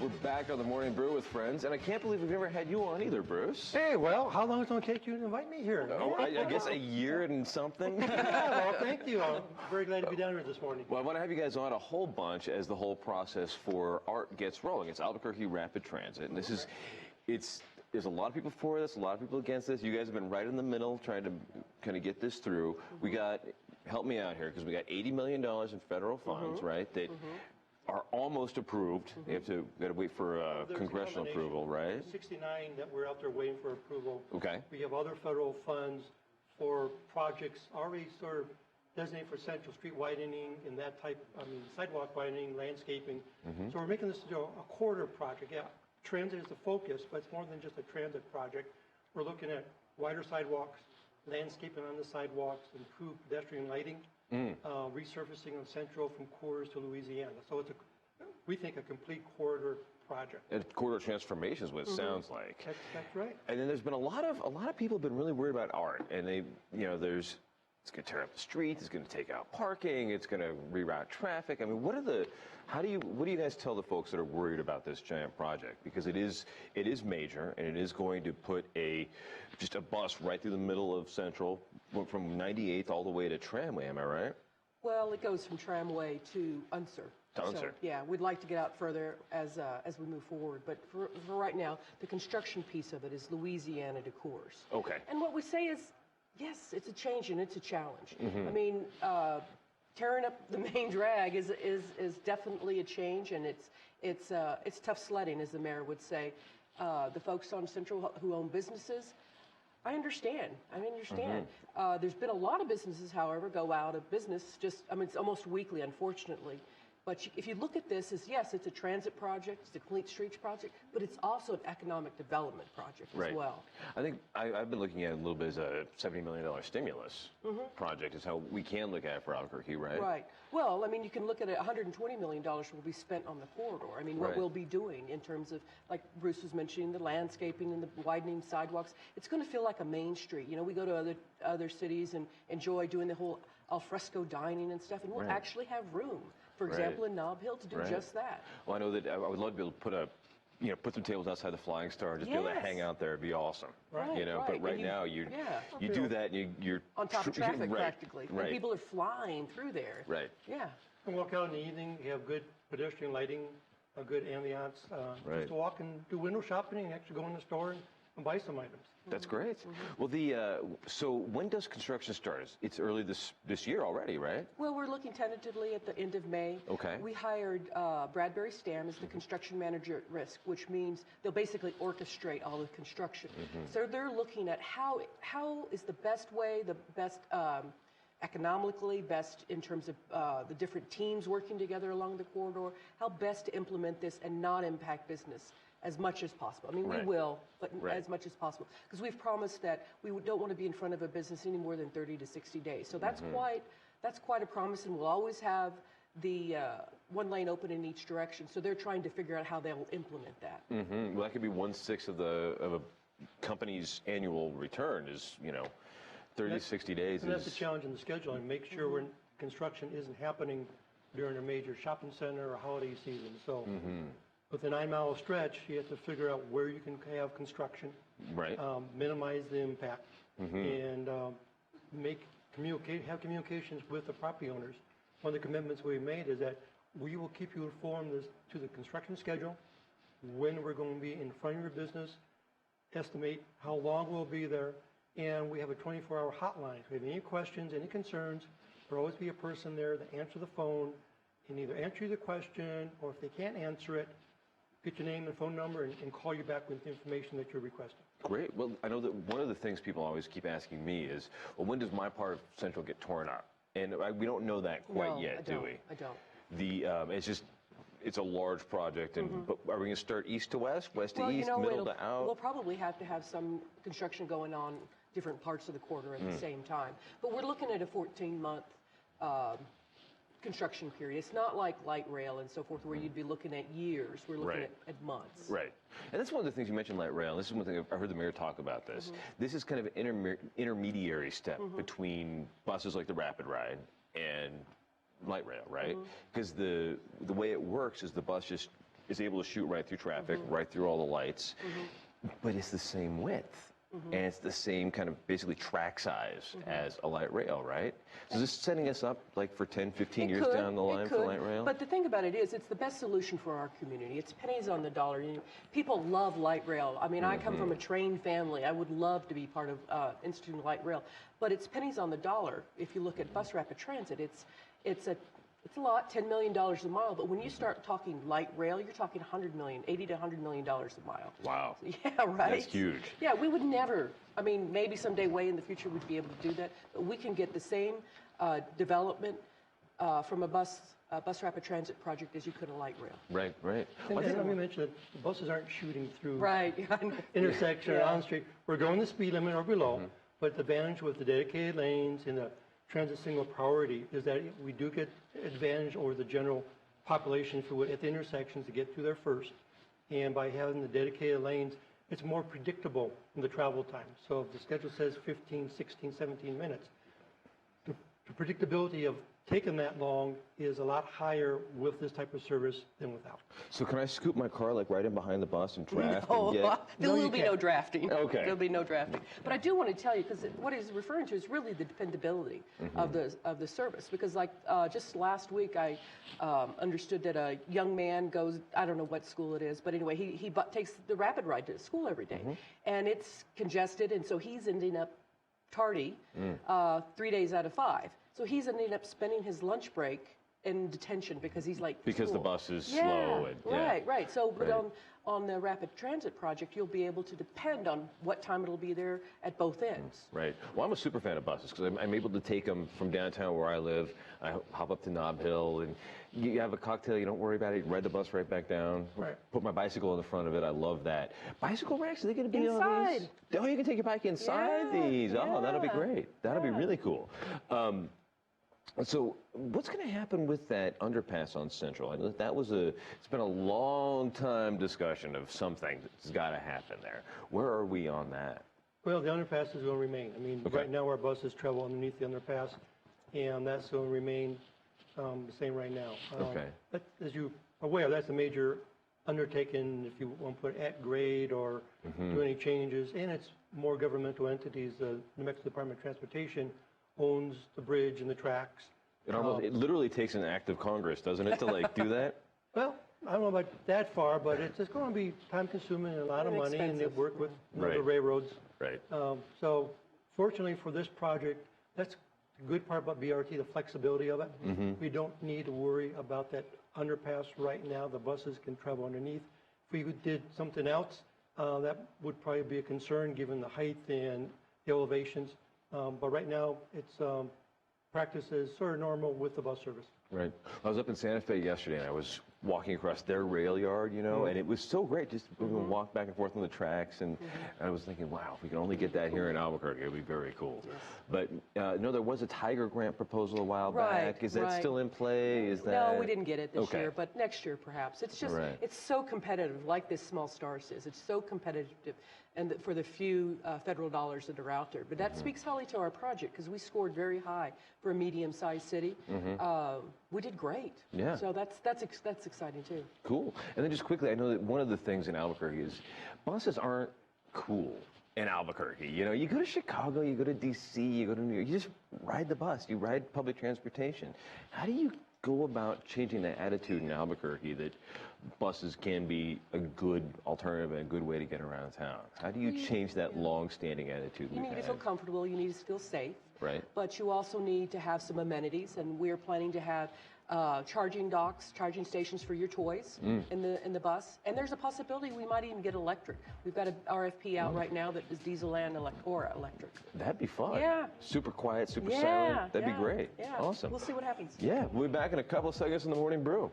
We're back on the Morning Brew with friends, and I can't believe we've never had you on either, Bruce. Hey, well, how long is it going to take you to invite me here? Oh, I guess a year and something. Yeah, well, thank you. I'm very glad to be down here this morning. Well, I want to have you guys on a whole bunch as the whole process for ART gets rolling. It's Albuquerque Rapid Transit, and this is, there's a lot of people for this, a lot of people against this. You guys have been right in the middle trying to kind of get this through. We got, help me out here, because we got $80 million in federal funds, right, that are almost approved. They have to, got to wait for congressional approval, right? 69 that we're out there waiting for approval. Okay. We have other federal funds for projects already sort of designated for Central Street widening and that type, sidewalk widening, landscaping. So we're making this a corridor project. Yeah, transit is the focus, but it's more than just a transit project. We're looking at wider sidewalks, landscaping on the sidewalks, improved pedestrian lighting, resurfacing on Central from Coors to Louisiana. So it's we think a complete corridor project. And corridor transformation is what it sounds like. That's right. And then there's been a lot of people have been really worried about ART, and they, it's going to tear up the streets, it's going to take out parking, it's going to reroute traffic. I mean, what do you guys tell the folks that are worried about this giant project? Because it is major, and it is going to put just a bus right through the middle of Central, from 98th all the way to Tramway. Am I right? Well, it goes from Tramway to Unser. So, yeah, we'd like to get out further as we move forward. But for right now, the construction piece of it is Louisiana to Coors. Okay. And what we say is, yes, it's a change and it's a challenge. I mean, tearing up the main drag is definitely a change, and it's tough sledding, as the mayor would say. The folks on Central who own businesses, I understand. There's been a lot of businesses, however, go out of business. It's almost weekly, unfortunately. But if you look at this as, yes, it's a transit project, it's a complete streets project, but it's also an economic development project as well. I think I've been looking at it a little bit as a $70 million stimulus project is how we can look at it for Albuquerque, right? Right. Well, you can look at it, $120 million will be spent on the corridor. What we'll be doing in terms of, like Bruce was mentioning, the landscaping and the widening sidewalks. It's going to feel like a main street. We go to other cities and enjoy doing the whole alfresco dining and stuff, and we'll actually have room, for example, in Nob Hill to do just that. Well, I know that I would love to be able to put some tables outside the Flying Star and just be able to hang out there. It'd be awesome. Right. But right now you do that and you're on top of traffic practically. And people are flying through there. Right. Yeah. And walk out in the evening, you have good pedestrian lighting, a good ambiance. Just to walk and do window shopping and actually go in the store and buy some items. That's great. Well, so when does construction start? It's early this year already, right? Well, we're looking tentatively at the end of May. Okay. We hired Bradbury Stam as the construction manager at risk, which means they'll basically orchestrate all the construction. So they're looking at how is the best way, the best economically, best in terms of the different teams working together along the corridor, how best to implement this and not impact business as much as possible. We will, but as much as possible. Because we've promised that we don't want to be in front of a business any more than 30 to 60 days. So that's quite a promise, and we'll always have the one lane open in each direction. So they're trying to figure out how they'll implement that. Well, that could be 1/6 of a company's annual return is, 30 to 60 days. And that's the challenge in the schedule, and make sure when construction isn't happening during a major shopping center or holiday season. So. With a 9-mile stretch, you have to figure out where you can have construction, minimize the impact, and have communications with the property owners. One of the commitments we made is that we will keep you informed as to the construction schedule, when we're going to be in front of your business, estimate how long we'll be there, and we have a 24-hour hotline. If you have any questions, any concerns, there'll always be a person there to answer the phone and either answer the question, or if they can't answer it, get your name and phone number and call you back with the information that you're requesting. Great. Well, I know that one of the things people always keep asking me is, well, when does my part of Central get torn up? And we don't know that quite yet, do we? I don't. It's a large project, but are we going to start east to west, west to east, middle to out? We'll probably have to have some construction going on different parts of the corridor at the same time. But we're looking at a 14-month construction period. It's not like light rail and so forth where you'd be looking at years. We're looking at months. Right. And that's one of the things you mentioned, light rail. This is one thing I heard the mayor talk about this. This is kind of an intermediary step between buses like the Rapid Ride and light rail, right? Because the way it works is the bus just is able to shoot right through traffic, right through all the lights, but it's the same width. And it's the same kind of basically track size as a light rail, right? So is this setting us up like for 10, 15 years down the line for light rail? But the thing about it is, it's the best solution for our community. It's pennies on the dollar. You know, people love light rail. I mean, I come from a train family. I would love to be part of instituting light rail. But it's pennies on the dollar. If you look at bus rapid transit, it's a lot, $10 million a mile, but when you start talking light rail, you're talking $100 million, $80 to $100 million a mile. Wow. Yeah, right? That's huge. Yeah, we would never, I mean, maybe someday way in the future we'd be able to do that, but we can get the same development from a bus rapid transit project as you could a light rail. Right, right. And let me mention that the buses aren't shooting through Right. intersection or on street. We're going the speed limit or below, but the advantage with the dedicated lanes and the transit signal priority is that we do get advantage over the general population, if you would, at the intersections to get through there first. And by having the dedicated lanes, it's more predictable in the travel time. So if the schedule says 15, 16, 17 minutes, the predictability of taking that long is a lot higher with this type of service than without. So can I scoop my car like right in behind the bus and draft No, and get... there will be no drafting. Okay. There'll be no drafting. But I do want to tell you, because what he's referring to is really the dependability of the service. Because like just last week, I understood that a young man goes, I don't know what school it is, but anyway, he takes the rapid ride to school every day. And it's congested, and so he's ending up tardy 3 days out of 5. So he's ending up spending his lunch break in detention because he's late for Because school. the bus is slow. And, Right. So but on the rapid transit project, you'll be able to depend on what time it'll be there at both ends. Right. Well, I'm a super fan of buses because I'm able to take them from downtown where I live. I hop up to Nob Hill, and you have a cocktail. You don't worry about it. You ride the bus right back down. Right. Put my bicycle in the front of it. I love that. Bicycle racks, are they going to be on Inside. these? Oh, you can take your bike inside these. Oh, that'll be great. That'll be really cool. So what's going to happen with that underpass on Central? I know that it's been a long time discussion of something that's got to happen there. Where are we on that? Well, the underpass is going to remain. I mean, right now our buses travel underneath the underpass, and that's going to remain the same right now. But as you're aware, that's a major undertaking if you want to put at grade or do any changes, and it's more governmental entities. The New Mexico Department of Transportation owns the bridge and the tracks. It literally takes an act of Congress, doesn't it, to like do that? Well, I don't know about that far, but it's just going to be time-consuming and a lot of money, and they work with the railroads. Right. So, fortunately for this project, that's the good part about BRT, the flexibility of it. We don't need to worry about that underpass right now. The buses can travel underneath. If we did something else, that would probably be a concern given the height and the elevations. But right now, it's practice is sort of normal with the bus service. Right. I was up in Santa Fe yesterday, and I was walking across their rail yard, and it was so great just to walk back and forth on the tracks. And I was thinking, wow, if we can only get that here in Albuquerque, it would be very cool. Yes. But no, there was a Tiger Grant proposal a while back. Is that still in play? Is that... No, we didn't get it this year, but next year perhaps. It's just, it's so competitive, like this Small Stars is. It's so competitive, and for the few federal dollars that are out there. But that speaks highly to our project because we scored very high for a medium-sized city. We did great. Yeah. So that's exciting too. Cool. And then just quickly, I know that one of the things in Albuquerque is buses aren't cool in Albuquerque. You go to Chicago, you go to D.C., you go to New York, you just ride the bus, you ride public transportation. How do you go about changing that attitude in Albuquerque that buses can be a good alternative and a good way to get around town? How do you change that long-standing attitude You need to feel comfortable, you need to feel safe. Right. But you also need to have some amenities, and we're planning to have charging docks, charging stations for your toys in the bus. And there's a possibility we might even get electric. We've got an RFP out right now that is diesel and electric. That'd be fun. Yeah. Super quiet, super silent. That'd be great. Yeah. Awesome. We'll see what happens. Yeah. We'll be back in a couple of seconds in the Morning Brew.